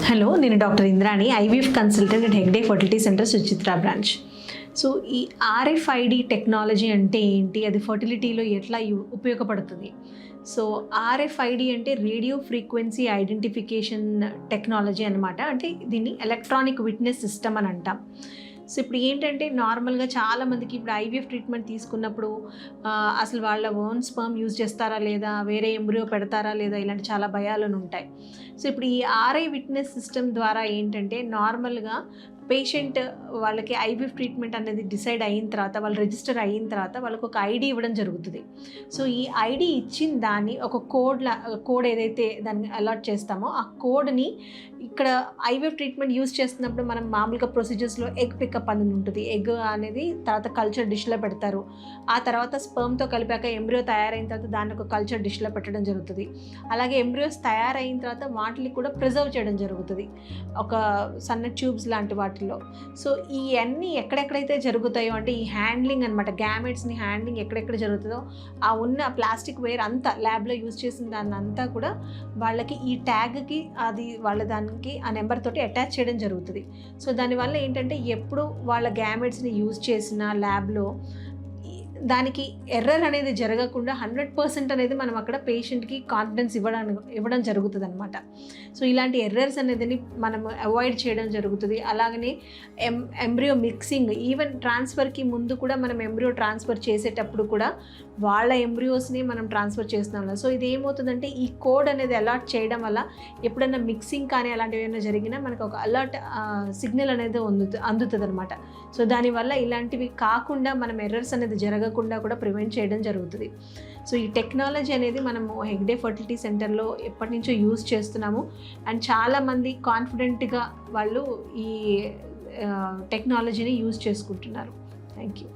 Hello, నేను doctor Indrani, IVF consultant at Hegde fertility centre Suchitra branch. So ఈ RFID technology అంటే ఏంటి, అది ఫర్టిలిటీలో ఎట్లా ఉపయోగపడుతుంది? సో RFID అంటే రేడియో ఫ్రీక్వెన్సీ ఐడెంటిఫికేషన్ టెక్నాలజీ అనమాట. అంటే దీన్ని ఎలక్ట్రానిక్ విట్నెస్ సిస్టమ్ అని అంటాం. సో ఇప్పుడు ఏంటంటే నార్మల్గా చాలామందికి ఇప్పుడు IVF ట్రీట్మెంట్ తీసుకున్నప్పుడు అసలు వాళ్ళ ఓన్ స్పర్మ్ యూజ్ చేస్తారా లేదా, వేరే ఎంబ్రియో పెడతారా లేదా, ఇలాంటి చాలా భయాలను ఉంటాయి. సో ఇప్పుడు ఈ RI విట్నెస్ సిస్టమ్ ద్వారా ఏంటంటే నార్మల్గా పేషెంట్ వాళ్ళకి IVF ట్రీట్మెంట్ అనేది డిసైడ్ అయిన తర్వాత, వాళ్ళు రిజిస్టర్ అయిన తర్వాత వాళ్ళకు ఒక ID ఇవ్వడం జరుగుతుంది. సో ఈ ID ఇచ్చిన దాన్ని ఒక కోడ్ ఏదైతే దాన్ని అలాట్ చేస్తామో ఆ కోడ్ని ఇక్కడ IVF ట్రీట్మెంట్ యూజ్ చేస్తున్నప్పుడు మనం మామూలుగా ప్రొసీజర్స్లో ఎగ్ పికప్ అనేది ఉంటుంది. ఎగ్ అనేది తర్వాత కల్చర్ డిష్లో పెడతారు. ఆ తర్వాత స్పర్మ్తో కలిపాక ఎంబ్రియో తయారైన తర్వాత దాన్ని ఒక కల్చర్ డిష్లో పెట్టడం జరుగుతుంది. అలాగే ఎంబ్రియోస్ తయారైన తర్వాత వాటిని కూడా ప్రిజర్వ్ చేయడం జరుగుతుంది ఒక సన్న ట్యూబ్స్ లాంటి వాటిల్లో. సో ఇవన్నీ ఎక్కడెక్కడైతే జరుగుతాయో అంటే ఈ హ్యాండ్లింగ్ అనమాట, గ్యామెట్స్ని హ్యాండ్లింగ్ ఎక్కడెక్కడ జరుగుతుందో ఆ ఉన్న ప్లాస్టిక్ వేర్ అంతా ల్యాబ్లో యూజ్ చేసిన దాన్ని అంతా కూడా వాళ్ళకి ఈ ట్యాగ్కి అది వాళ్ళ దానికి ఆ నెంబర్ తోటి అటాచ్ చేయడం జరుగుతుంది. సో దానివల్ల ఏంటంటే ఎప్పుడు వాళ్ళ గ్యామెట్స్ని యూజ్ చేసిన ల్యాబ్లో దానికి ఎర్రర్ అనేది జరగకుండా 100% అనేది మనం అక్కడ పేషెంట్కి కాన్ఫిడెన్స్ ఇవ్వడం జరుగుతుంది అనమాట. సో ఇలాంటి ఎర్రర్స్ అనేది మనం అవాయిడ్ చేయడం జరుగుతుంది. అలాగనే ఎంబ్రియో మిక్సింగ్, ఈవెన్ ట్రాన్స్ఫర్కి ముందు కూడా మనం ఎంబ్రియో ట్రాన్స్ఫర్ చేసేటప్పుడు కూడా వాళ్ళ ఎంబ్రియోస్ని మనం ట్రాన్స్ఫర్ చేస్తున్నాం. సో ఇది ఏమవుతుందంటే ఈ కోడ్ అనేది అలాట్ చేయడం వల్ల ఎప్పుడైనా మిక్సింగ్ కానీ అలాంటివి ఏమైనా జరిగినా మనకు ఒక అలర్ట్ సిగ్నల్ అనేది అందుతుంది అనమాట. సో దానివల్ల ఇలాంటివి కాకుండా మనం ఎర్రర్స్ అనేది జరగకుండా కూడా ప్రివెంట్ చేయడం జరుగుతుంది. సో ఈ టెక్నాలజీ అనేది మనము హెగ్డే ఫర్టిలిటీ సెంటర్లో ఎప్పటి నుంచో యూజ్ చేస్తున్నాము. అండ్ చాలామంది కాన్ఫిడెంట్గా వాళ్ళు ఈ టెక్నాలజీని యూజ్ చేసుకుంటున్నారు. Thank you.